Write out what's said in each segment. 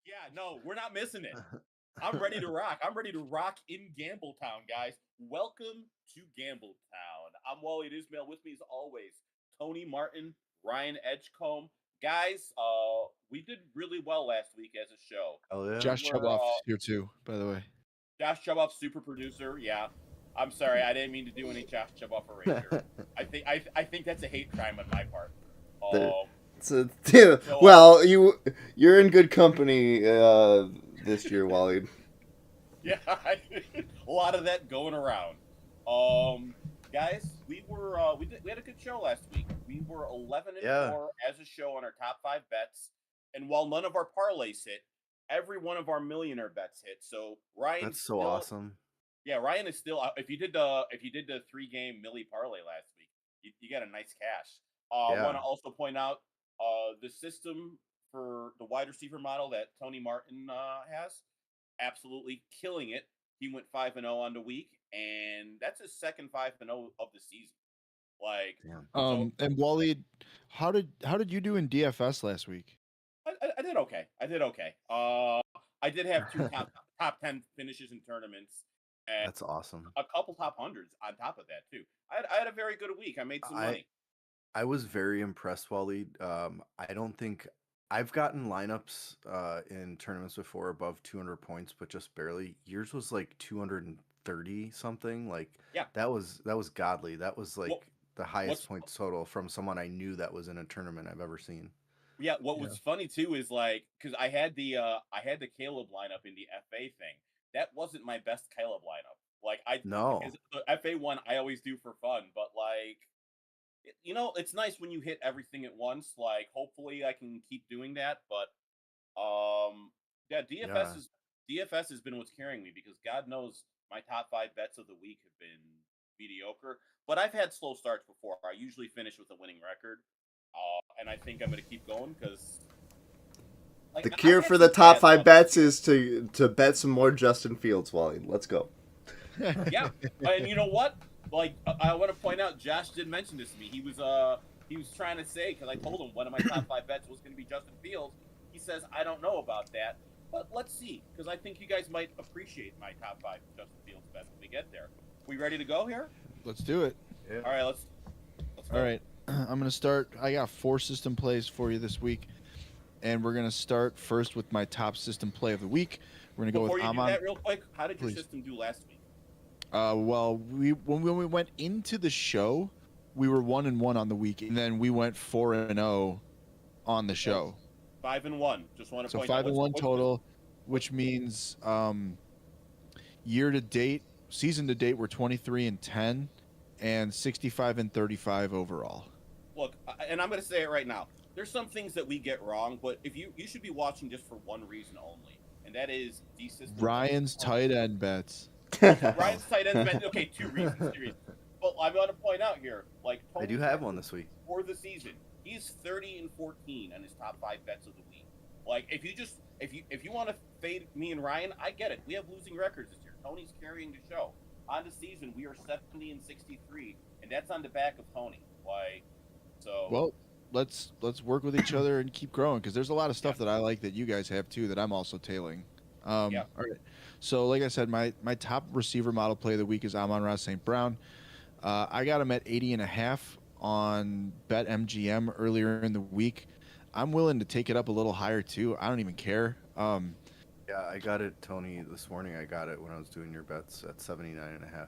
Yeah, no, we're not missing it. I'm ready to rock. I'm ready to rock in Gambletown, guys. Welcome to Gambletown. I'm Wally Ismail. With me, as always, Tony Martin, Ryan Edgecombe. Guys, we did really well last week as a show. Oh yeah. We Josh were Chuboff's here too, by the way. Josh Chuboff, super producer. Yeah, I'm sorry, I didn't mean to do any Josh Chuboff erasure. I think that's a hate crime on my part. There- Um, so, so well, you're in good company this year, Wally. Yeah, a lot of that going around. Guys, we had a good show last week. We were 11 and Yeah. 4 as a show on our top 5 bets, and while none of our parlays hit, every one of our millionaire bets hit. So Ryan, That's so awesome. yeah, Ryan is still. If you did the 3-game Millie parlay last week, you got a nice cash. I Yeah. want to also point out the system for the wide receiver model that Tony Martin has, absolutely killing it. He went 5-0 on the week, and that's his second 5-0 of the season. Like, Damn. so And Wally, how did you do in DFS last week? I did okay. I did okay. I did have two top 10 finishes in tournaments, and That's awesome. a couple top hundreds on top of that too. I had a very good week. I made some money. I was very impressed, Wally. I don't think I've gotten lineups in tournaments before above 200 points, but just barely. Yours was like 230 something. Like Yeah. that was godly. That was like What, the highest what's points total from someone I knew that was in a tournament I've ever seen. Yeah, what Yeah. was funny too is like because I had the Caleb lineup in the FA thing. That wasn't my best Caleb lineup. Like No. because the FA one I always do for fun, but like it's nice when you hit everything at once. Like hopefully I can keep doing that, but yeah, Yeah. DFS has been what's carrying me because God knows my top 5 bets of the week have been mediocre. But I've had slow starts before. I usually finish with a winning record. And I think I'm going to keep going because like The I've cure had for some the top bad 5 luck bets this year. is to bet some more Justin Fields, Wally. Let's go. Yeah, and you know what? Like I want to point out, Josh did mention this to me. He was trying to say because I told him one of my top 5 bets was going to be Justin Fields. He says I don't know about that, but let's see because I think you guys might appreciate my top 5 Justin Fields bets when we get there. We ready to go here? Let's do it. Yeah. All right, let's go. All right. I'm gonna start. I got 4 system plays for you this week, and we're gonna start first with my top system play of the week. We're gonna go Before with you do Amon. that, real quick, how did your Please. system do last week? Well, when we went into the show, we were 1-1 on the week, and then we went 4-0 on the show. 5-1. Just want to So point out 5-1 total, which means year to date, season to date, we're 23-10, and 65-35 overall. Look, and I'm going to say it right now. There's some things that we get wrong, but if you should be watching just for one reason only, and that is these systems. Ryan's tight end bets. Ryan's tight end's been okay. 2 reasons. 2 reasons. But I'm going to point out here, like I do have one this week. for the season. He's 30-14 on his top 5 bets of the week. Like if you want to fade me and Ryan, I get it. We have losing records this year. Tony's carrying the show. On the season, we are 70-63, and that's on the back of Tony. Like so. Well, let's work with each other and keep growing because there's a lot of stuff that I like that you guys have too that I'm also tailing. Yeah. All right. So, like I said, my top receiver model play of the week is Amon-Ra St. Brown. I got him at 80.5 on BetMGM earlier in the week. I'm willing to take it up a little higher too. I don't even care. Yeah, I got it, Tony, this morning. I got it when I was doing your bets at 79.5.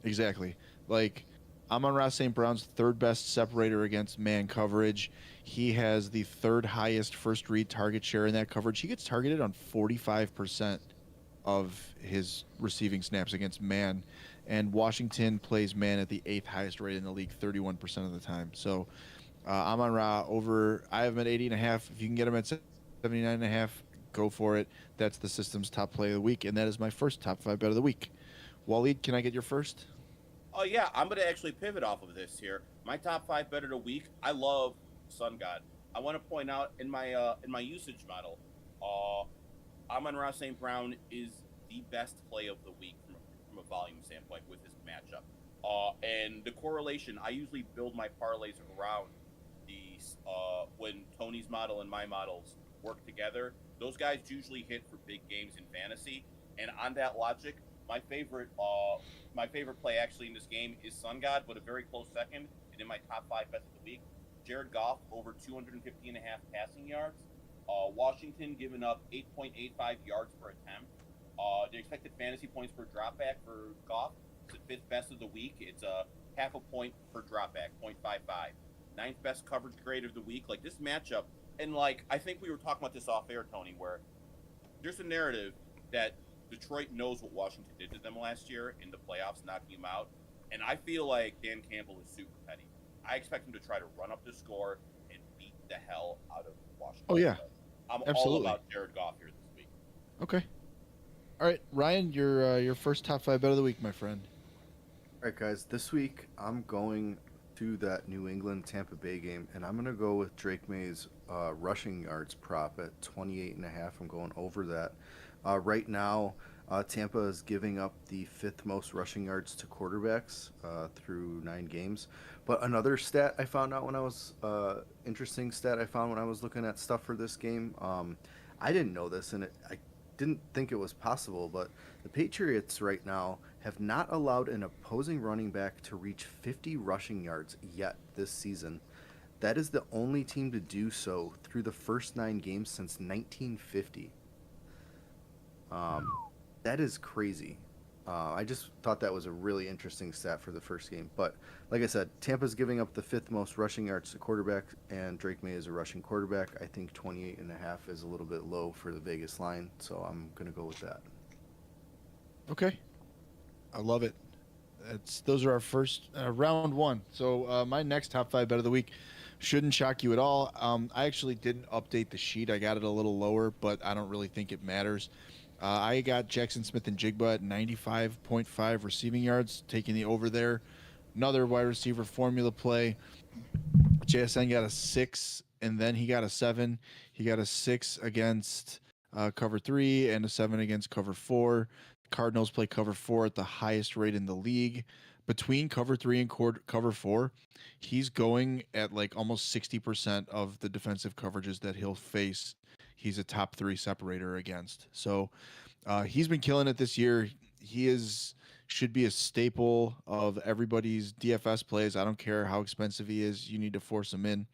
Exactly. Like, Amon-Ra St. Brown's third best separator against man coverage. He has the third highest first read target share in that coverage. He gets targeted on 45% of his receiving snaps against man. And Washington plays man at the 8th highest rate in the league, 31% of the time. So, Amon-Ra over, I have him at 80.5. If you can get him at 79.5, go for it. That's the system's top play of the week. And that is my first top 5 bet of the week. Waleed, can I get your first? Oh yeah, I'm gonna actually pivot off of this here. My top 5 bet of the week. I love Sun God. I want to point out in my usage model, Amon-Ra St. Brown is the best play of the week from a volume standpoint with his matchup. And the correlation, I usually build my parlays around these when Tony's model and my models work together. Those guys usually hit for big games in fantasy. And on that logic, my favorite play actually in this game is Sun God, but a very close second. And in my top 5 bets of the week, Jared Goff over 250.5 passing yards. Washington giving up 8.85 yards per attempt. The expected fantasy points per dropback for Goff is the 5th best of the week. It's a half a point per dropback, 0.55. 9th best coverage grade of the week. Like this matchup, and like I think we were talking about this off air, Tony, where there's a narrative that Detroit knows what Washington did to them last year in the playoffs, knocking them out. And I feel like Dan Campbell is super petty. I expect him to try to run up the score and beat the hell out of Washington. Oh yeah, I'm absolutely. all about Jared Goff here this week. Okay. All right, Ryan, your first top 5 bet of the week, my friend. All right, guys. This week I'm going to that New England Tampa Bay game, and I'm gonna go with Drake May's rushing yards prop at 28.5. I'm going over that. Right now, Tampa is giving up the 5th most rushing yards to quarterbacks through 9 games. But another stat I found out when I was interesting stat I found when I was looking at stuff for this game. I didn't know this, and I didn't think it was possible, but the Patriots right now have not allowed an opposing running back to reach 50 rushing yards yet this season. That is the only team to do so through the first 9 games since 1950. That is crazy. I just thought that was a really interesting stat for the first game. But like I said, Tampa's giving up the 5th most rushing yards to quarterback, and Drake May is a rushing quarterback. I think 28.5 is a little bit low for the Vegas line, so I'm going to go with that. Okay. I love it. Those are our first round 1. So my next top 5 bet of the week shouldn't shock you at all. I actually didn't update the sheet. I got it a little lower, but I don't really think it matters. I got Jackson Smith and Jigba at 95.5 receiving yards, taking the over there. Another wide receiver formula play. JSN got a 6, and then he got a 7. He got a 6 against cover 3 and a 7 against cover 4. Cardinals play cover 4 at the highest rate in the league. Between cover 3 and cover 4, he's going at like almost 60% of the defensive coverages that he'll face. He's a top 3 separator against. So he's been killing it this year. He should be a staple of everybody's DFS plays. I don't care how expensive he is. You need to force him in.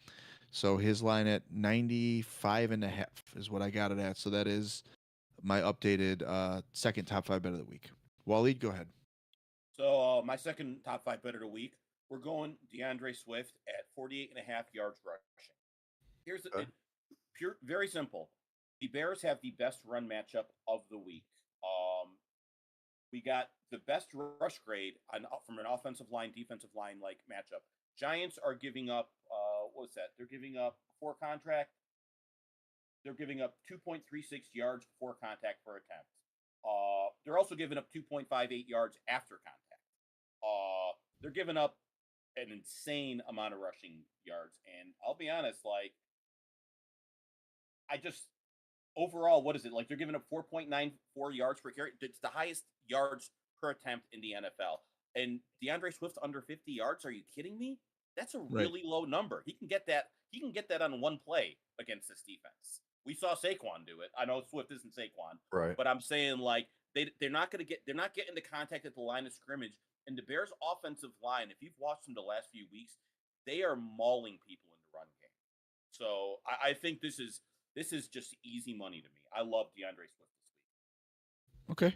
So his line at 95.5 is what I got it at. So that is my updated second top 5 bet of the week. Waleed, go ahead. So my second top 5 bet of the week, we're going DeAndre Swift at 48.5 yards rushing. Here's the very simple. The Bears have the best run matchup of the week. We got the best rush grade from an offensive line, defensive line like matchup. Giants are giving up what's that? They're giving up before contact. They're giving up 2.36 yards before contact per attempt. They're also giving up 2.58 yards after contact. They're giving up an insane amount of rushing yards, and I'll be honest, like overall, what is it? Like they're giving up 4.94 yards per carry. It's the highest yards per attempt in the NFL. And DeAndre Swift under 50 yards? Are you kidding me? That's a really low number. He can get that. He can get that on one play against this defense. We saw Saquon do it. I know Swift isn't Saquon, right? But I'm saying like they're not getting the contact at the line of scrimmage. And the Bears' offensive line, if you've watched them the last few weeks, they are mauling people in the run game. So I think this is just easy money to me. I love DeAndre Swift this week. Okay.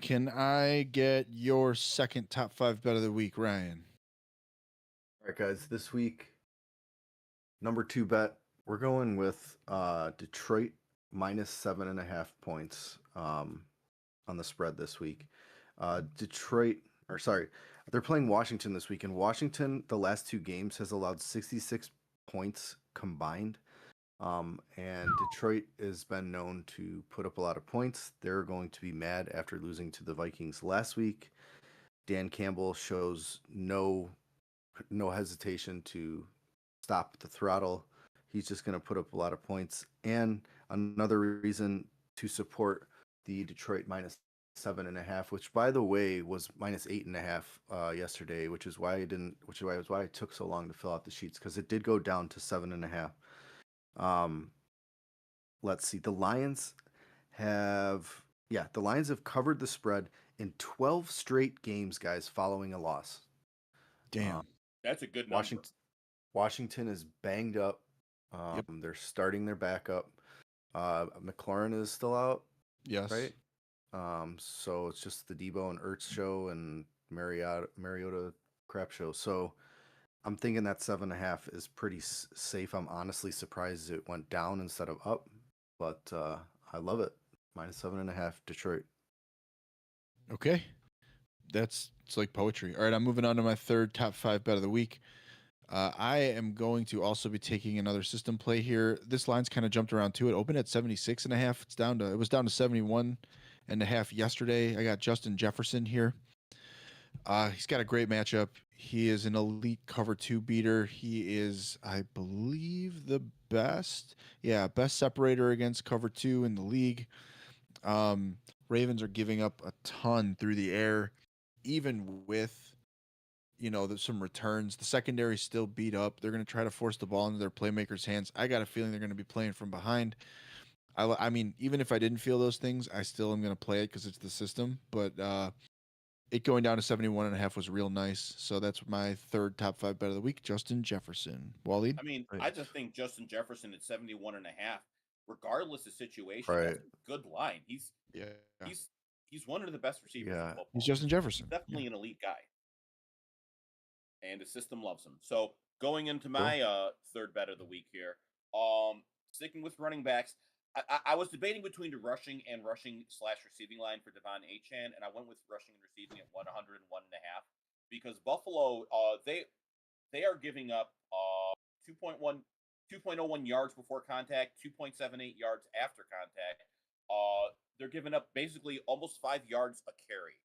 Can I get your second top 5 bet of the week, Ryan? All right, guys. This week, number 2 bet, we're going with Detroit minus 7.5 points on the spread this week. They're playing Washington this week, and Washington, the last 2 games, has allowed 66 points combined. And Detroit has been known to put up a lot of points. They're going to be mad after losing to the Vikings last week. Dan Campbell shows no hesitation to stop the throttle. He's just going to put up a lot of points. And another reason to support the Detroit minus 7.5, which by the way was minus 8.5 yesterday, which is why I took so long to fill out the sheets, because it did go down to 7.5. let's see. The Lions have covered the spread in 12 straight games, guys, following a loss. Damn. That's a good number. Washington is banged up. Yep. They're starting their backup. McLaurin is still out, Yes. right? So it's just the Debo and Ertz show and Mariota crap show. So I'm thinking that 7.5 is pretty safe. I'm honestly surprised it went down instead of up, but I love it. -7.5 Detroit. Okay. It's like poetry. All right, I'm moving on to my third top 5 bet of the week. I am going to also be taking another system play here. This line's kind of jumped around too. It opened at 76.5. It was down to 71.5 yesterday. I got Justin Jefferson here. He's got a great matchup. He is an elite cover 2 beater. He is, I believe, the best separator against cover 2 in the league. Ravens are giving up a ton through the air, even with some returns. The secondary still beat up. They're going to try to force the ball into their playmakers' hands. I got a feeling they're going to be playing from behind. I mean, even if I didn't feel those things, I still am going to play it because it's the system. But it going down to 71.5 was real nice. So that's my third top 5 bet of the week, Justin Jefferson. Waleed? I mean, Right. I just think Justin Jefferson at 71.5, regardless of situation, Right. that's a good line. He's one of the best receivers in football. He's Justin Jefferson. He's definitely an elite guy. And the system loves him. So going into my third bet of the week here, sticking with running backs, I was debating between the rushing / receiving line for THFan, and I went with rushing and receiving at 101.5 because Buffalo, they are giving up 2.01 yards before contact, 2.78 yards after contact. They're giving up basically almost 5 yards a carry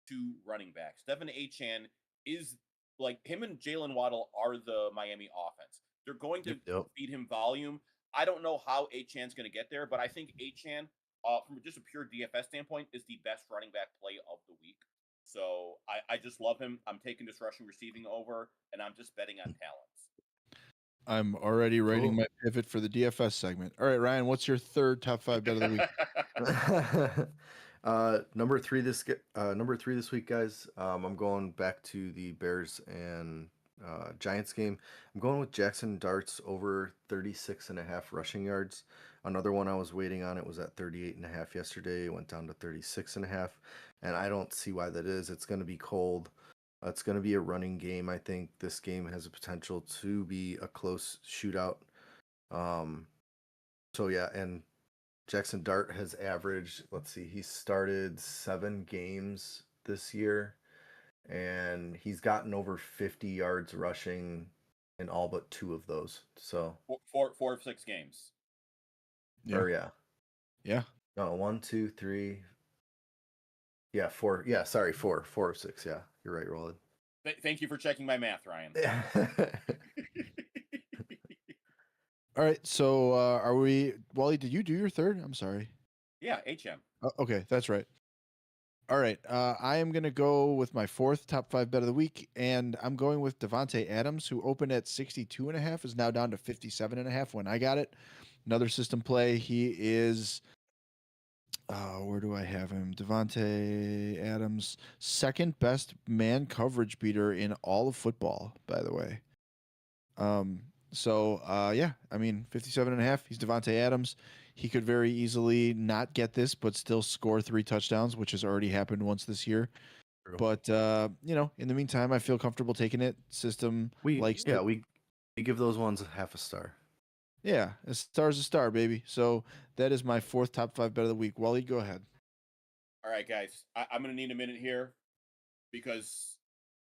to running backs. THFan is like him and Jalen Waddle are the Miami offense. They're going to feed him volume. I don't know how Achan's going to get there, but I think Achan, from just a pure DFS standpoint, is the best running back play of the week. So I just love him. I'm taking this rushing receiving over, and I'm just betting on talents. I'm already writing my pivot for the DFS segment. All right, Ryan, what's your third top 5 bet of the week? Number three this week, guys. I'm going back to the Bears and Giants game. I'm going with Jackson Darts over 36.5 rushing yards. Another one I was waiting on, it was at 38.5 yesterday. It went down to 36.5, and I don't see why that is. It's going to be cold. It's going to be a running game. I think this game has a potential to be a close shootout. So yeah, and Jackson Dart has averaged, he started 7 games this year, and he's gotten over 50 yards rushing in all but 2 of those. So 4 of 6 games. Yeah. No, 1, 2, 3. Yeah, 4. Yeah, sorry, 4 of 6. Yeah, you're right, Roland. Thank you for checking my math, Ryan. All right, so are we... Wally, did you do your third? I'm sorry. Yeah, HM. Okay, that's right. All right, I am going to go with my fourth top 5 bet of the week, and I'm going with Davante Adams, who opened at 62.5, is now down to 57.5 when I got it. Another system play. He is... where do I have him? Davante Adams, second best man coverage beater in all of football, by the way. So I mean, 57.5. He's Davante Adams. He could very easily not get this, but still score 3 touchdowns, which has already happened once this year. True. But in the meantime, I feel comfortable taking it. System we give those ones half a star. Yeah, a star's a star, baby. So that is my fourth top 5 bet of the week. Wally, go ahead. All right, guys. I'm going to need a minute here because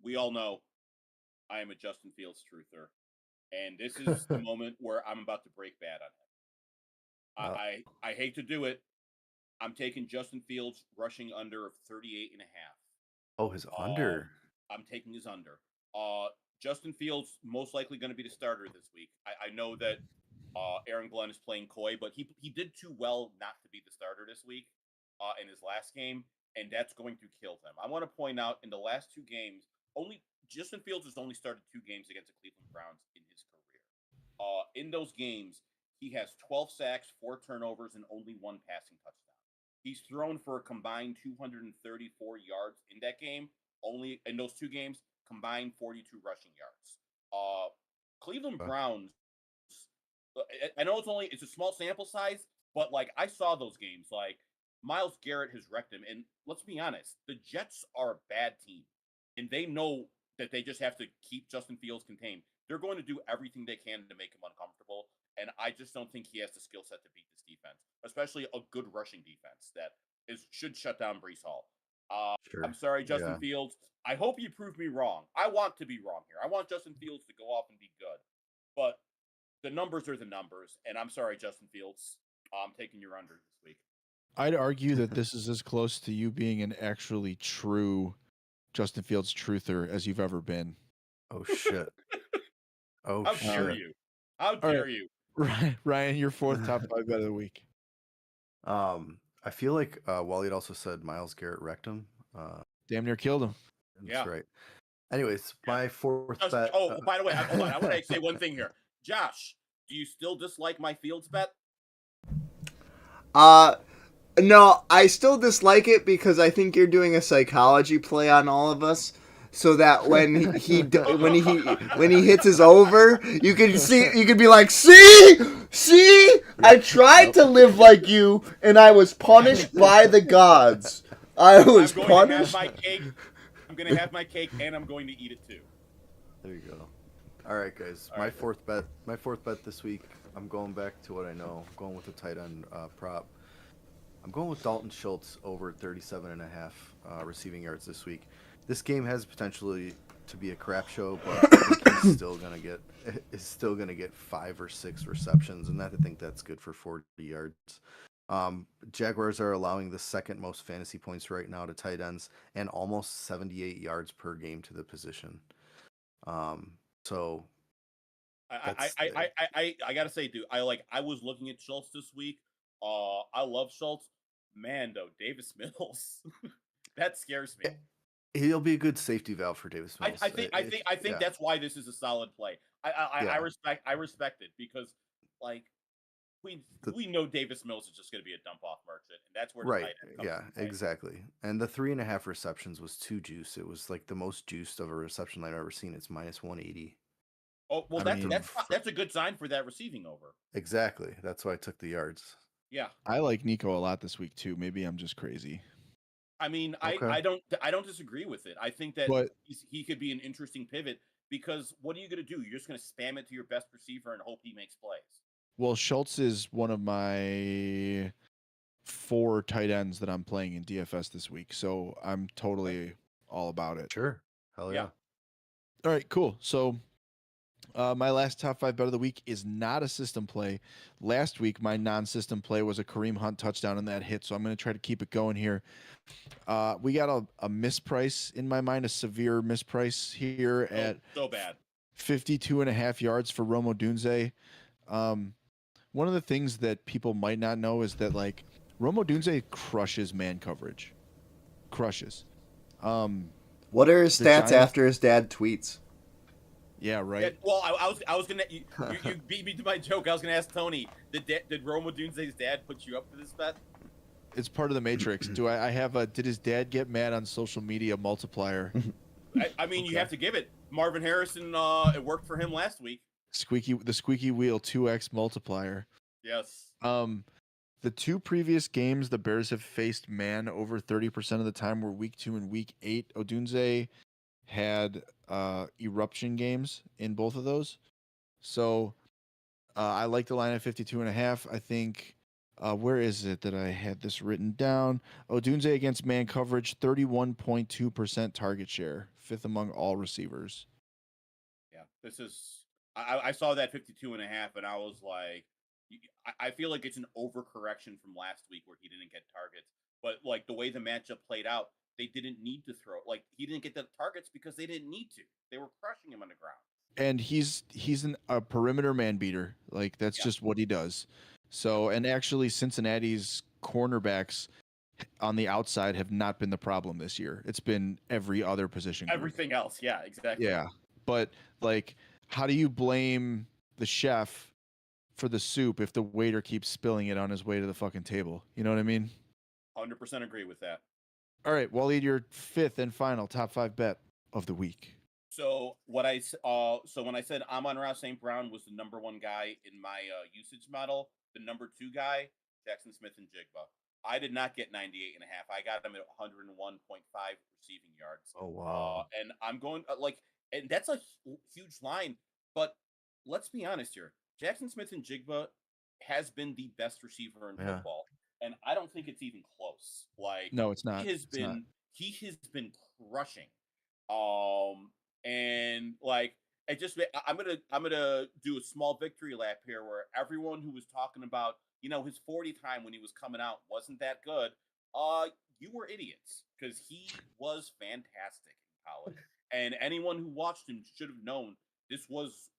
we all know I am a Justin Fields truther. And this is the moment where I'm about to break bad on him. I hate to do it. I'm taking Justin Fields rushing under of 38.5. Oh, his under. I'm taking his under. Justin Fields most likely going to be the starter this week. I know that Aaron Glenn is playing coy, but he did too well not to be the starter this week in his last game, and that's going to kill them. I want to point out in the last 2 games, Justin Fields has only started 2 games against the Cleveland Browns in his career. In those games, he has 12 sacks, 4 turnovers, and only 1 passing touchdown. He's thrown for a combined 234 yards in that game. Only in those 2 games, combined 42 rushing yards. Cleveland Browns. I know it's a small sample size, but like I saw those games. Like Myles Garrett has wrecked him, and let's be honest, the Jets are a bad team, and they know that they just have to keep Justin Fields contained. They're going to do everything they can to make him uncomfortable, and I just don't think he has the skill set to beat this defense, especially a good rushing defense that should shut down Breece Hall. Sure. I'm sorry, Justin Fields. I hope you prove me wrong. I want to be wrong here. I want Justin Fields to go off and be good, but the numbers are the numbers, and I'm sorry, Justin Fields. I'm taking your under this week. I'd argue that this is as close to you being an actually true Justin Fields truther as you've ever been. Oh shit! Oh How shit! dare you? How dare you? Ryan, your 4th top 5 bet of the week. I feel like Wally had also said Myles Garrett wrecked him. Damn near killed him. That's right. Anyways, my 4th bet. Oh, by the way, hold on. I want to say one thing here. Josh, do you still dislike my Fields bet? No, I still dislike it because I think you're doing a psychology play on all of us, so that when he hits his over, you can be like, see, I tried to live like you, and I was punished by the gods. I was punished. I'm going to have my cake, and I'm going to eat it too. There you go. All right, guys. My fourth bet this week. I'm going back to what I know. I'm going with the tight end prop. I'm going with Dalton Schultz over 37.5 receiving yards this week. This game has potentially to be a crap show, but I think he's still gonna get 5 or 6 receptions, and I think that's good for 40 yards. Jaguars are allowing the 2nd most fantasy points right now to tight ends and almost 78 yards per game to the position. So I gotta say, dude, I was looking at Schultz this week. I love Schultz. Man, though, Davis Mills, that scares me. He'll be a good safety valve for Davis Mills. I think that's why this is a solid play. I respect it because like we know Davis Mills is just going to be a dump off merchant, and that's where right. Yeah, exactly. And the 3.5 receptions was too juice. It was like the most juiced of a reception I've ever seen. It's minus 180. Oh well, that's a good sign for that receiving over. Exactly. That's why I took the yards. Yeah, I like Nico a lot this week too. Maybe I'm just crazy. I mean, Okay. I don't disagree with it. I think that he could be an interesting pivot because what are you going to do? You're just going to spam it to your best receiver and hope he makes plays. Well, Schultz is one of my 4 tight ends that I'm playing in DFS this week, so I'm totally all about it. Sure. Hell yeah. All right, cool. So my last top 5 bet of the week is not a system play. Last week, my non-system play was a Kareem Hunt touchdown, and that hit, so I'm going to try to keep it going here. We got a misprice in my mind, a severe misprice here at so bad 52.5 yards for Rome Odunze. One of the things that people might not know is that like Rome Odunze crushes man coverage. Crushes. What are his stats after his dad tweets? Yeah, right. Yeah, well, I was gonna you beat me to my joke. I was gonna ask Tony, did Rome Odunze's dad put you up for this bet? It's part of the Matrix. I have a did his dad get mad on social media multiplier? I mean, you have to give it. Marvin Harrison, it worked for him last week. The squeaky wheel 2x multiplier. Yes. The 2 previous games the Bears have faced man over 30% of the time were week 2 and week 8. Odunze had eruption games in both of those. So I like the line at 52.5. I think where is it that I had this written down? Odunze against man coverage, 31.2% target share, 5th among all receivers. Yeah, this is I saw that 52.5 and I was like, I feel like it's an overcorrection from last week where he didn't get targets. But like the way the matchup played out, they didn't need to throw. Like he didn't get the targets because they didn't need to. They were crushing him on the ground. And he's a perimeter man beater. Like that's just what he does. So, and actually Cincinnati's cornerbacks on the outside have not been the problem this year. It's been every other position group. Everything else. Yeah, exactly. Yeah. But like, how do you blame the chef for the soup if the waiter keeps spilling it on his way to the fucking table. You know what I mean? 100% agree with that. All right, Waleed, your fifth and final top 5 bet of the week. So when I said Amon-Ra St. Brown was the number 1 guy in my usage model, the number 2 guy, Jackson Smith and Jigba. I did not get 98.5. I got him at 101.5 receiving yards. Oh wow! And I'm going and that's a huge line. But let's be honest here, Jackson Smith and Jigba has been the best receiver in football, and I don't think it's even close. Like, no, it's not. He has been crushing. And like I'm gonna do a small victory lap here where everyone who was talking about his 40 time when he was coming out wasn't that good. You were idiots because he was fantastic in college, and anyone who watched him should have known this was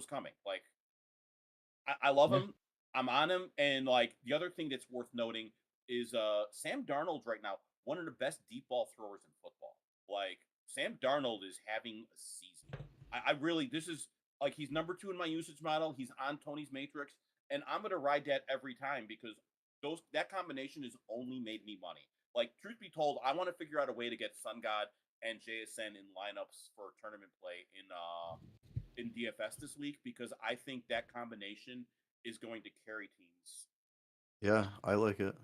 coming. Like, I love him. I'm on him, and like the other thing that's worth noting is Sam Darnold right now, one of the best deep ball throwers in football. Like, Sam Darnold is having a season. I really, this is like, he's number 2 in my usage model. He's on Tony's Matrix, and I'm gonna ride that every time because that combination has only made me money. Like, truth be told, I want to figure out a way to get Sun God and JSN in lineups for tournament play in DFS this week because I think that combination is going to carry teams. Yeah, I like it.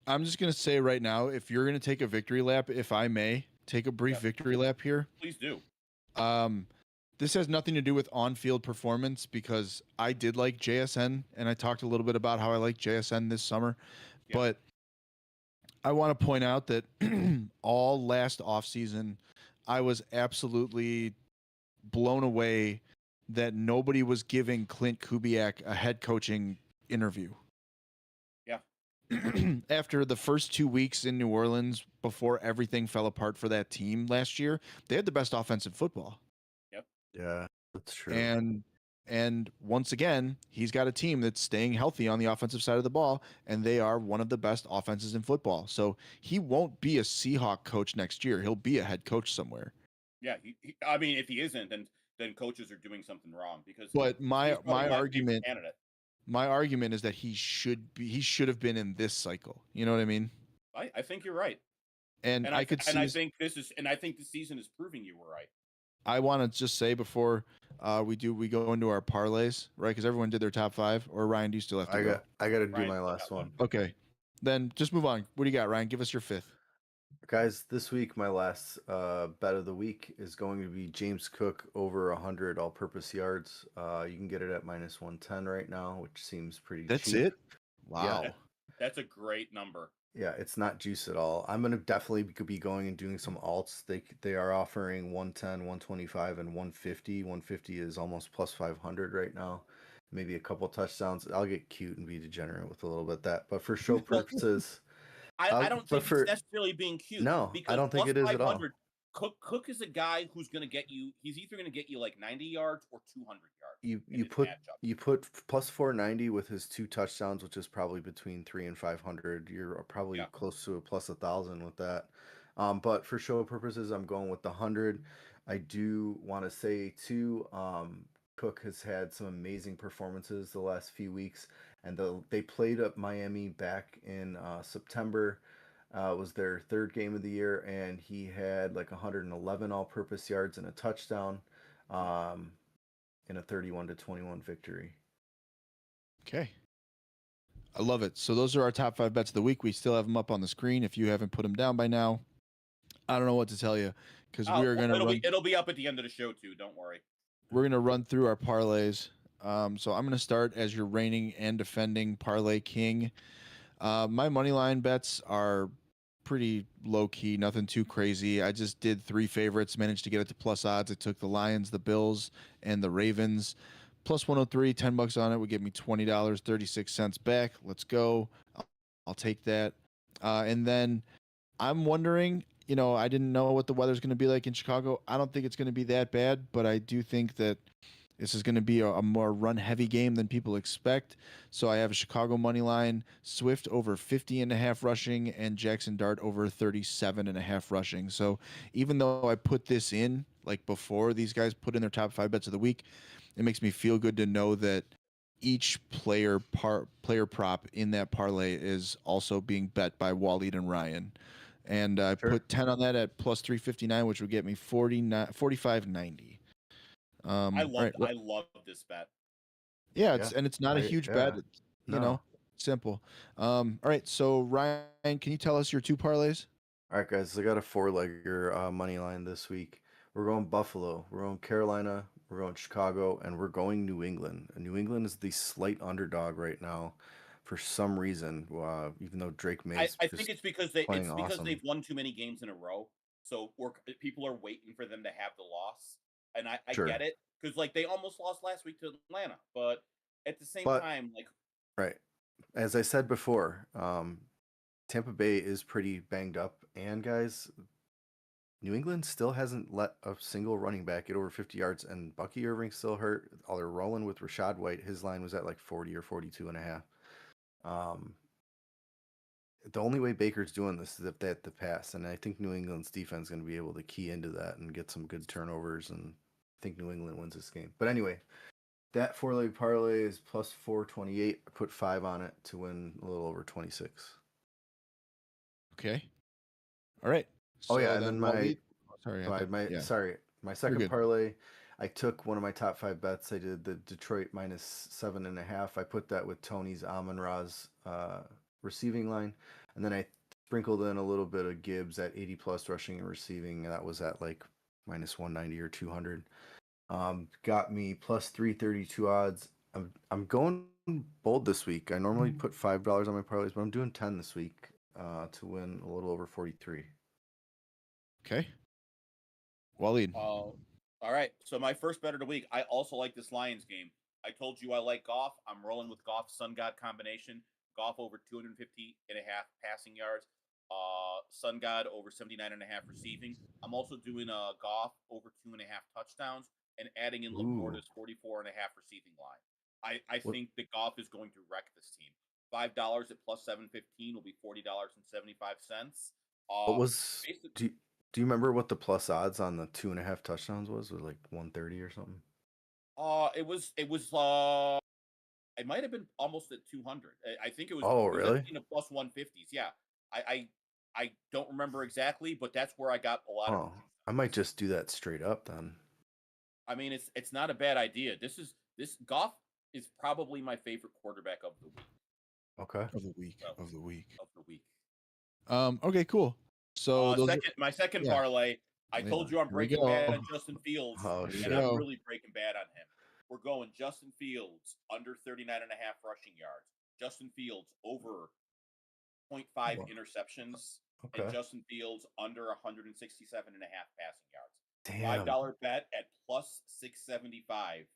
I'm just gonna say right now, if you're gonna take a victory lap, if I may take a brief victory lap here, please do. This has nothing to do with on-field performance because I did like JSN, and I talked a little bit about how I like JSN this summer, but I want to point out that all last offseason, I was absolutely blown away that nobody was giving Clint Kubiak a head coaching interview. Yeah. After the first 2 weeks in New Orleans, before everything fell apart for that team last year, they had the best offense in football. Yep. Yeah, that's true. And once again, he's got a team that's staying healthy on the offensive side of the ball, and they are one of the best offenses in football. So he won't be a Seahawk coach next year. He'll be a head coach somewhere. Yeah, I mean, if he isn't, then coaches are doing something wrong because. But my argument is that he should have been in this cycle. You know what I mean? I think you're right. And I think this season is proving you were right. I want to just say before we go into our parlays, right? Because everyone did their top 5. Or Ryan, do you still have to go? I got to do my last one. Okay, then just move on. What do you got, Ryan? Give us your 5th. Guys, this week my last bet of the week is going to be James Cook over 100 all-purpose yards. You can get it at -110 right now, which seems pretty cheap. That's it? Wow. Yeah. That's a great number. Yeah, it's not juice at all. I'm going to definitely be going and doing some alts. They are offering 110, 125, and 150. 150 is almost plus 500 right now. Maybe a couple touchdowns. I'll get cute and be degenerate with a little bit of that. But for show purposes... I don't think it's necessarily being cute. No, I don't think it is at all. Cook is a guy who's going to get you. He's either going to get you like 90 yards or 200 yards. You put plus 490 with his 2 touchdowns, which is probably between 300 and 500. You're probably close to a plus 1,000 with that. But for show purposes, I'm going with the 100. I do want to say too, Cook has had some amazing performances the last few weeks, and they played up Miami back in September. Was their 3rd game of the year, and he had like 111 all-purpose yards and a touchdown in a 31-21 victory. Okay. I love it. So those are our top 5 bets of the week. We still have them up on the screen if you haven't put them down by now. I don't know what to tell you because we are going to It'll be up at the end of the show too. Don't worry. We're going to run through our parlays. So I'm going to start as your reigning and defending parlay king. My money line bets are pretty low key, nothing too crazy. I just did 3 favorites, managed to get it to plus odds. I took the Lions, the Bills, and the Ravens. Plus 103, $10 on it would get me $20, 36 cents back. Let's go. I'll take that. And then I'm wondering, I didn't know what the weather's going to be like in Chicago. I don't think it's going to be that bad, but I do think that this is going to be a more run-heavy game than people expect. So I have a Chicago money line, Swift over 50.5 rushing, and Jackson Dart over 37.5 rushing. So even though I put this in like before these guys put in their top 5 bets of the week, it makes me feel good to know that each player prop in that parlay is also being bet by Waleed and Ryan. And I Sure. put 10 on that at plus 359, which would get me 45.90. I All right. love this bet. Yeah, Yeah. it's not a huge bet. It's, you know, simple. All right. So Ryan, can you tell us your two parlays? All right, guys. I got a 4-legger money line this week. We're going Buffalo. We're going Carolina. We're going Chicago, and we're going New England. And New England is the slight underdog right now, for some reason. Even though Drake May's I think it's because awesome. they've won too many games in a row. So people are waiting for them to have the loss, and I Sure. get it because like they almost lost last week to Atlanta, but at the same time, like right, as I said before, Tampa Bay is pretty banged up, and guys, New England still hasn't let a single running back get over 50 yards, and Bucky Irving's still hurt. They're rolling with Rashad White. His line was at like 40 or 42 and a half. The only way Baker's doing this is if they have to pass, and I think New England's defense is going to be able to key into that and get some good turnovers, and I think New England wins this game. But anyway, that 4-leg parlay is plus 428. I put 5 on it to win a little over 26. Okay. All right. So and then my Waleed, second parlay, I took one of my top 5 bets. I did the Detroit minus 7.5. I put that with Tony's Amon-Ra's receiving line, and then I sprinkled in a little bit of Gibbs at 80 plus rushing and receiving. That was at like minus 190 or 200. Got me plus 332 odds. I'm going bold this week. I normally put $5 on my parlays, but I'm doing 10 this week to win a little over 43. Okay. Waleed. all right. So my first bet of the week, I also like this Lions game. I told you I like Goff. I'm rolling with Goff Sun God combination. Goff over 250 and a half passing yards. Sun God over 79 and a half receiving. I'm also doing Goff over 2.5 touchdowns and adding in Laporta's 44 and a half receiving line. I think that Goff is going to wreck this team. $5 at plus 715 will be $40.75. What was? Do you remember what the plus odds on the 2.5 touchdowns was? Was it like 130 or something? It might have been almost at 200. I think it was. Oh, really? In the plus 150s. Yeah. I don't remember exactly, but that's where I got a lot of. I might just do that straight up then. I mean, it's not a bad idea. This Goff is probably my favorite quarterback of the week. Okay. Of the week. Okay, cool. So my second parlay. I told you I'm breaking bad on Justin Fields, and I'm really breaking bad on him. We're going Justin Fields under 39 and a half rushing yards. Justin Fields over 0.5 interceptions. Okay. And Justin Fields under 167 and a half passing yards. Damn. $5 bet at plus 675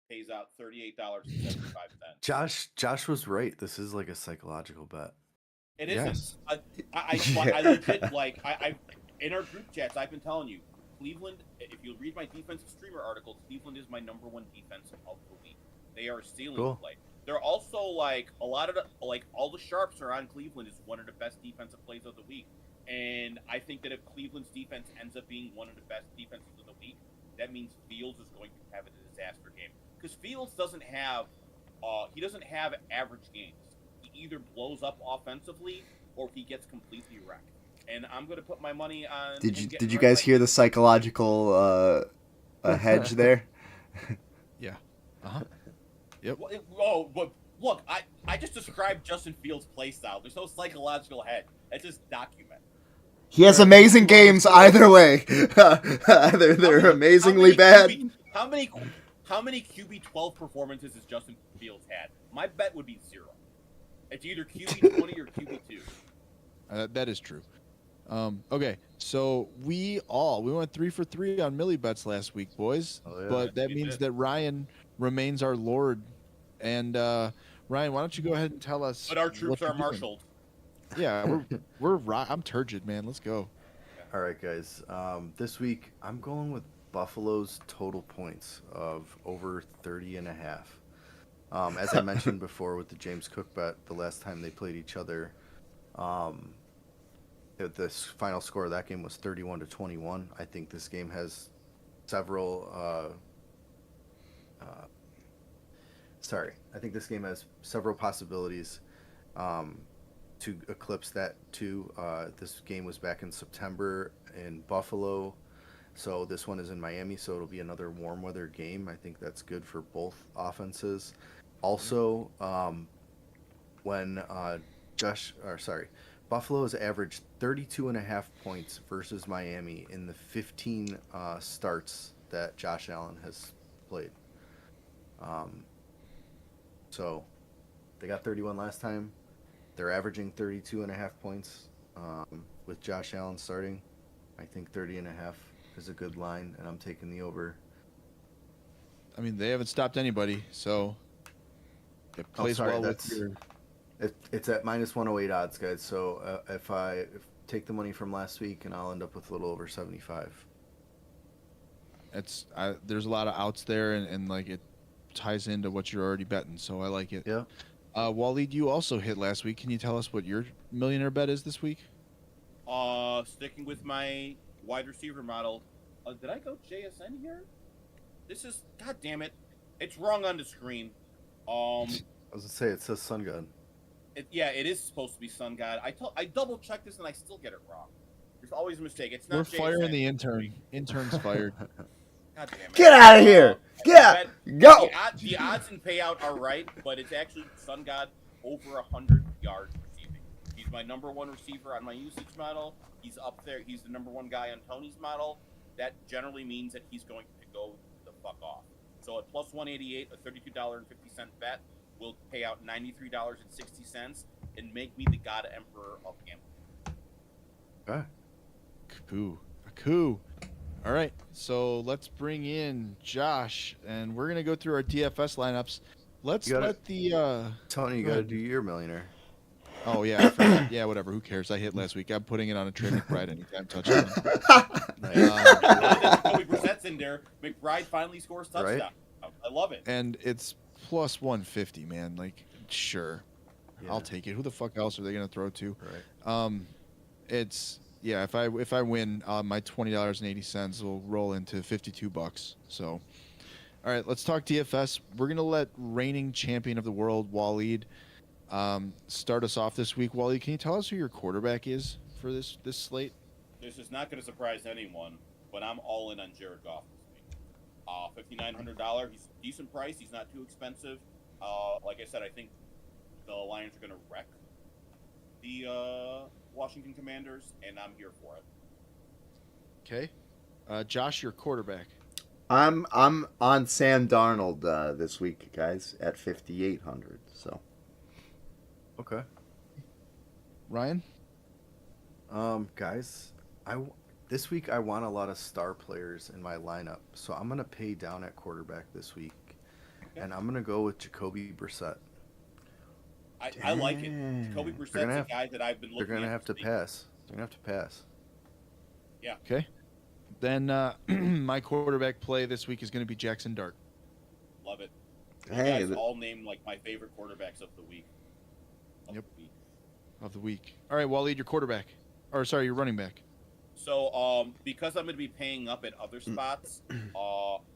pays out $38.75. Josh was right. This is like a psychological bet. It isn't. I legit I in our group chats I've been telling you, Cleveland, if you read my defensive streamer article, Cleveland is my number 1 defense of the week. They are stealing the play. They're also like a lot of all the sharps are on Cleveland is one of the best defensive plays of the week. And I think that if Cleveland's defense ends up being one of the best defenses of the week, that means Fields is going to have a disaster game. Because Fields doesn't have average games. He either blows up offensively or he gets completely wrecked. And I'm going to put my money on. Did you guys hear the psychological hedge there? Yeah. Yep. But look, I just described Justin Fields' play style. There's no psychological hedge. It's just document. He has amazing games either way. Either they're amazingly bad. How many QB 12 performances has Justin Fields had? My bet would be 0. It's either QB 20 or QB 2. That is true. Okay, so we went 3 for 3 on Millie bets last week, boys. Oh, yeah. But that means that Ryan remains our lord. And Ryan, why don't you go ahead and tell us? But our troops are marshaled. Yeah, I'm turgid, man. Let's go. All right, guys. This week I'm going with Buffalo's total points of over 30.5. As I mentioned before with the James Cook bet, the last time they played each other, the final score of that game was 31-21. I think this game has several. I think this game has several possibilities to eclipse that too. This game was back in September in Buffalo, so this one is in Miami, so it'll be another warm weather game. I think that's good for both offenses. Also, when Buffalo has averaged 32.5 points versus Miami in the 15 starts that Josh Allen has played. So they got 31 last time. They're averaging 32.5 points with Josh Allen starting. I think 30.5 is a good line, and I'm taking the over. I mean, they haven't stopped anybody, so it plays well with your... It's at minus 108 odds, guys. So if take the money from last week, and I'll end up with a little over 75. There's a lot of outs there, and like it ties into what you're already betting, so I like it. Yeah. Waleed, you also hit last week. Can you tell us what your millionaire bet is this week? Sticking with my wide receiver model. Did I go JSN here? This is, god damn it, it's wrong on the screen. I was gonna say it says Sun God. It is supposed to be Sun God. I double checked this and I still get it wrong. There's always a mistake. It's not. We're JSN. firing the intern. Intern's fired. God damn it. Get out of here! Get go! The odds and payout are right, but it's actually Sun God over 100 yards receiving. He's my number one receiver on my usage model. He's up there. He's the number one guy on Tony's model. That generally means that he's going to go the fuck off. So at plus 188, a $32.50 bet will pay out $93.60 and make me the God Emperor of gambling. Okay. A coup. All right, so let's bring in Josh, and we're gonna go through our DFS lineups. Let's let the Tony, you gotta do your millionaire. Oh yeah, I forgot. Yeah, whatever. Who cares? I hit last week. I'm putting it on a Trey McBride anytime touchdown. Kobe Brissett's in there. McBride finally scores touchdown. Right? I love it. And it's plus 150, man. Like, sure, I'll take it. Who the fuck else are they gonna throw to? Right. It's. Yeah, if I win, my $20.80 will roll into $52. So, all right, let's talk DFS. We're gonna let reigning champion of the world, Waleed, start us off this week. Waleed, can you tell us who your quarterback is for this slate? This is not going to surprise anyone, but I'm all in on Jared Goff this week. $5,900. He's a decent price. He's not too expensive. Like I said, I think the Lions are going to wreck the Washington Commanders, and I'm here for it. Okay, Josh, your quarterback. I'm on Sam Darnold this week, guys, at 5,800. So. Okay. Ryan. Guys, this week I want a lot of star players in my lineup, so I'm gonna pay down at quarterback this week, and I'm gonna go with Jacoby Brissett. I like it. Jacoby Brissett's a guy that I've been looking at. They're gonna have to pass. They're gonna have to pass. Yeah. Okay. Then my quarterback play this week is going to be Jackson Dart. Love it. You Hey, guys all named like my favorite quarterbacks of the week. Of the week. All right, Waleed, your quarterback. Or sorry, your running back. So, because I'm going to be paying up at other spots,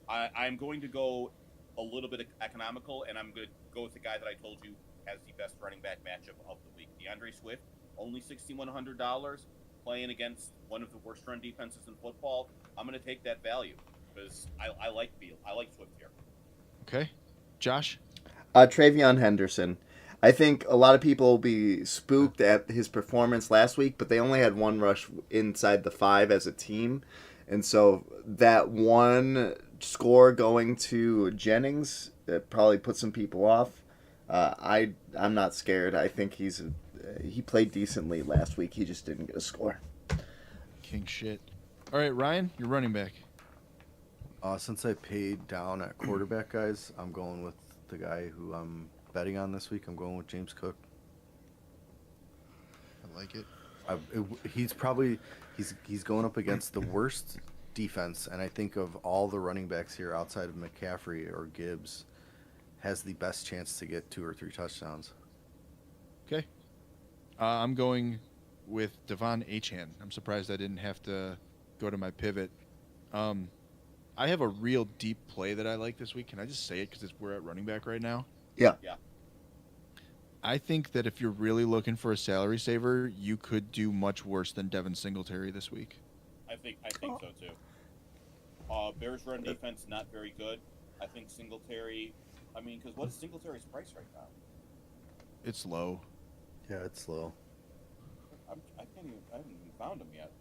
I'm going to go a little bit economical, and I'm going to go with the guy that I told you has the best running back matchup of the week. DeAndre Swift, only $6,100, playing against one of the worst run defenses in football. I'm going to take that value because I like Swift here. Okay. Josh? Travion Henderson. I think a lot of people will be spooked at his performance last week, but they only had one rush inside the 5 as a team. And so that one score going to Jennings probably put some people off. I'm not scared. I think he played decently last week. He just didn't get a score. King shit. All right, Ryan, your running back. Since I paid down at quarterback, guys, I'm going with the guy who I'm betting on this week. I'm going with James Cook. I like it. He's going up against the worst defense, and I think of all the running backs here outside of McCaffrey or Gibbs, has the best chance to get 2 or 3 touchdowns. Okay. I'm going with Devon Achane. I'm surprised I didn't have to go to my pivot. I have a real deep play that I like this week. Can I just say it because we're at running back right now? Yeah. I think that if you're really looking for a salary saver, you could do much worse than Devin Singletary this week. I think so too. Bears run defense not very good. I think Singletary. I mean, because what is Singletary's price right now? It's low. Yeah, it's low. I haven't even found him yet.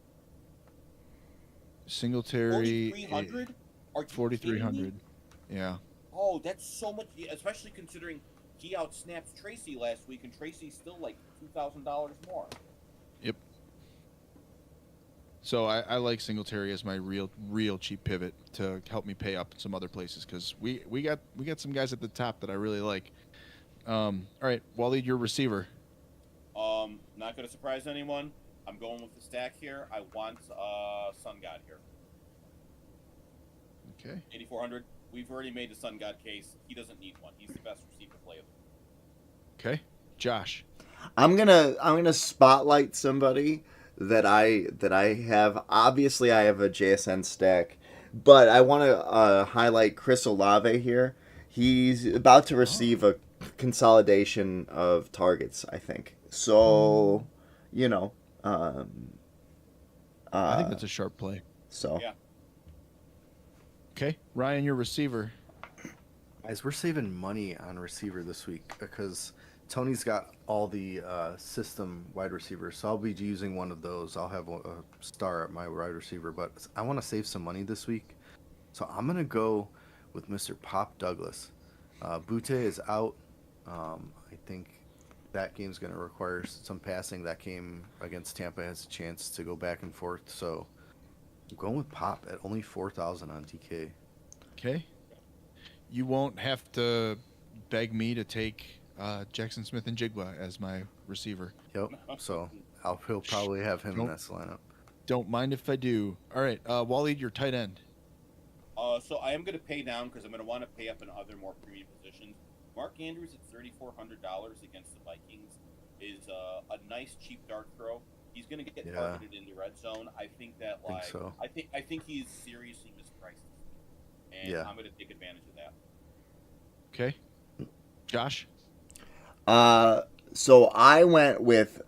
Singletary 4,300. 4,300. Yeah. Oh, that's so much, especially considering he outsnapped Tracy last week, and Tracy's still like $2,000 more. Yep. So I like Singletary as my real cheap pivot to help me pay up in some other places because we got some guys at the top that I really like. All right, Waleed, your receiver. Not going to surprise anyone. I'm going with the stack here. I want Sun God here. Okay. 8,400. We've already made the Sun God case. He doesn't need one. He's the best receiver player. Okay. Josh. I'm gonna spotlight somebody that I have. Obviously, I have a JSN stack, but I want to highlight Chris Olave here. He's about to receive a consolidation of targets, I think. So, you know, I think that's a sharp play. So Yeah. Okay, Ryan, your receiver. Guys, we're saving money on receiver this week because Tony's got all the system wide receivers, so I'll be using one of those. I'll have a star at my wide receiver, but I want to save some money this week, so I'm gonna go with Mr. Pop Douglas. Butte is out. I think that game's gonna require some passing. That game against Tampa has a chance to go back and forth, so I'm going with Pop at only 4,000 on DK. Okay. You won't have to beg me to take Jackson Smith and Jigba as my receiver. Yep. So he'll probably have him in this lineup. Don't mind if I do. All right, Waleed, your tight end. So I am going to pay down because I'm going to want to pay up in other more premium positions. Mark Andrews at $3,400 against the Vikings is a nice cheap dart throw. He's going to get targeted in the red zone. I think that I think he's seriously mispriced, and I'm going to take advantage of that. Okay, Josh. So I went with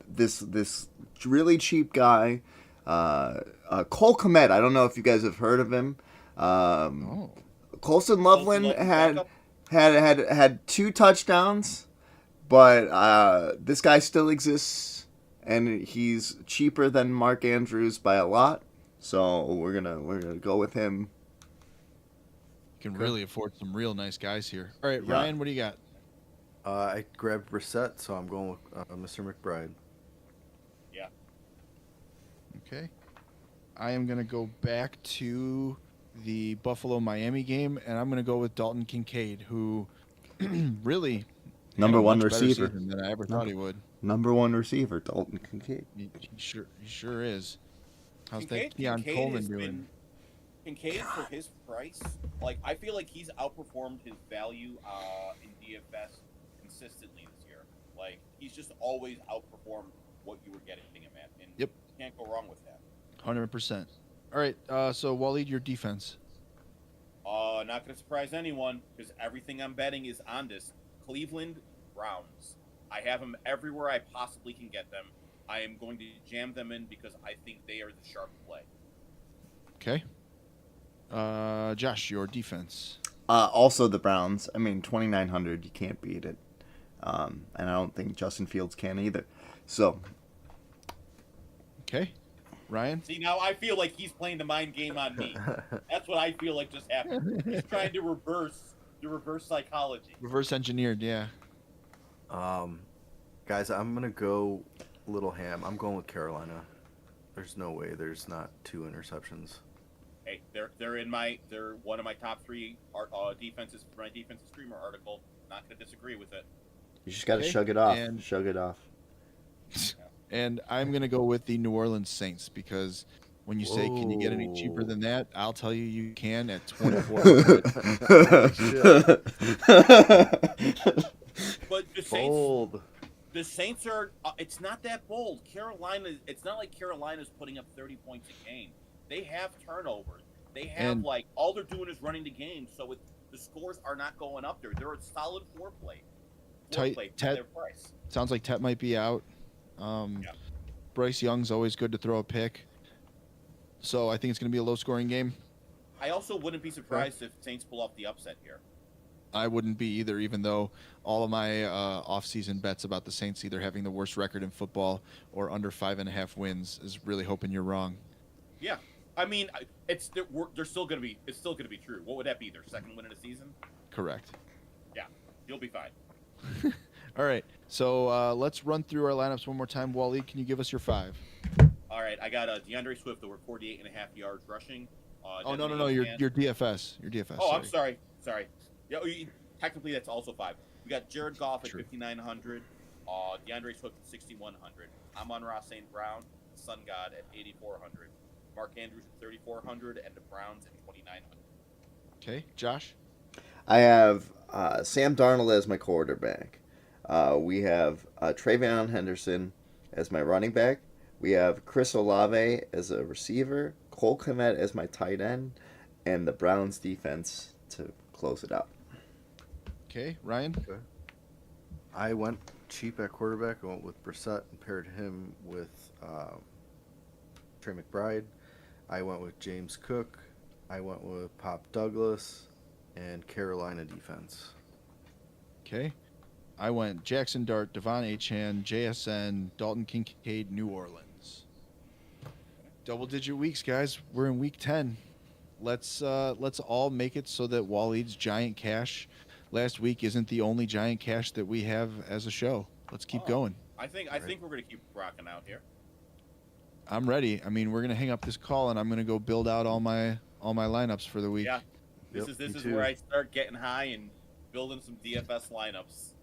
this really cheap guy, Cole Kmet. I don't know if you guys have heard of him. Colson Loveland had 2 touchdowns, but this guy still exists, and he's cheaper than Mark Andrews by a lot. So we're gonna go with him. You can really afford some real nice guys here. All right, Ryan, what do you got? I grabbed Brissett, so I'm going with Mr. McBride. Yeah. Okay. I am going to go back to the Buffalo-Miami game, and I'm going to go with Dalton Kincaid, who really number one much better receiver season than I ever thought he would. Number one receiver, Dalton Kincaid. He sure is. How's Kincaid, that Keon Coleman doing? Kincaid, for his price, like I feel like he's outperformed his value in DFS consistently this year. Like he's just always outperformed what you were getting him at, and you can't go wrong with that. 100%. All right, so Waleed, your defense. Not going to surprise anyone because everything I'm betting is on this. Cleveland Browns. I have them everywhere I possibly can get them. I am going to jam them in because I think they are the sharp play. Okay. Josh, your defense. Also the Browns. I mean, 2,900, you can't beat it. And I don't think Justin Fields can either. So. Okay. Ryan? See, now I feel like he's playing the mind game on me. That's what I feel like just happened. He's trying to reverse psychology. Reverse engineered, yeah. Guys, I'm going to go a little ham. I'm going with Carolina. There's no way there's not 2 interceptions. Hey, they're one of my top 3 defenses for my defensive streamer article. Not going to disagree with it. You just got to shrug it off. Shrug it off. And I'm going to go with the New Orleans Saints because when you say, can you get any cheaper than that? I'll tell you, you can at $2,400. But the Saints are, it's not that bold. Carolina, it's not like Carolina's putting up 30 points a game. They have turnovers. They have And- like all they're doing is running the game, so the scores are not going up there. They're a solid foreplay. Tight- Foreplay for Ted- their price. Sounds like Tet might be out. Bryce Young's always good to throw a pick. So I think it's going to be a low-scoring game. I also wouldn't be surprised if Saints pull off the upset here. I wouldn't be either, even though all of my off-season bets about the Saints either having the worst record in football or under 5.5 wins is really hoping you're wrong. Yeah, I mean, they're still gonna be. It's still gonna be true. What would that be? Their second win in a season? Correct. Yeah, you'll be fine. All right, so let's run through our lineups one more time. Wally, can you give us your 5? All right, I got DeAndre Swift over 48.5 yards rushing. Oh, no, your DFS. Your DFS. Oh, I'm sorry. Yeah, technically that's also 5. We got Jared Goff at True. 5,900, DeAndre Swift at 6,100. Amon-Ra St. Brown, Sun God at 8,400, Mark Andrews at 3,400, and the Browns at 2,900. Okay, Josh? I have Sam Darnold as my quarterback. We have Travion Henderson as my running back. We have Chris Olave as a receiver, Cole Kmet as my tight end, and the Browns defense to close it out. Okay, Ryan? Okay. I went cheap at quarterback. I went with Brissett and paired him with Trey McBride. I went with James Cook. I went with Pop Douglas and Carolina defense. Okay. I went Jackson Dart, Devon Achane, JSN, Dalton Kincaid, New Orleans. Double-digit weeks, guys. We're in week 10. Let's all make it so that Waleed's giant cash last week isn't the only giant cash that we have as a show. Let's keep going. I think we're gonna keep rocking out here. I'm ready. I mean, we're gonna hang up this call and I'm gonna go build out all my lineups for the week. Yeah, this Yep, is me too. where I start getting high and building some DFS lineups.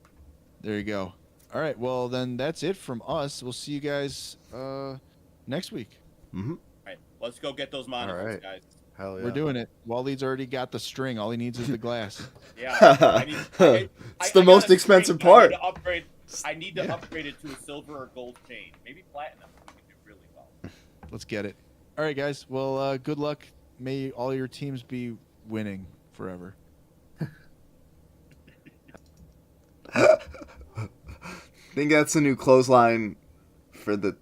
There you go. All right. Well, then that's it from us. We'll see you guys next week. Mm-hmm. All right, let's go get those monitors, right. guys. Hell yeah. We're doing it. Waleed's already got the string. All he needs is the glass. Yeah, It's the most expensive part. I need to upgrade it to a silver or gold chain, maybe platinum. We can do really well. Let's get it. All right, guys. Well, good luck. May all your teams be winning forever. I think that's a new clothesline for the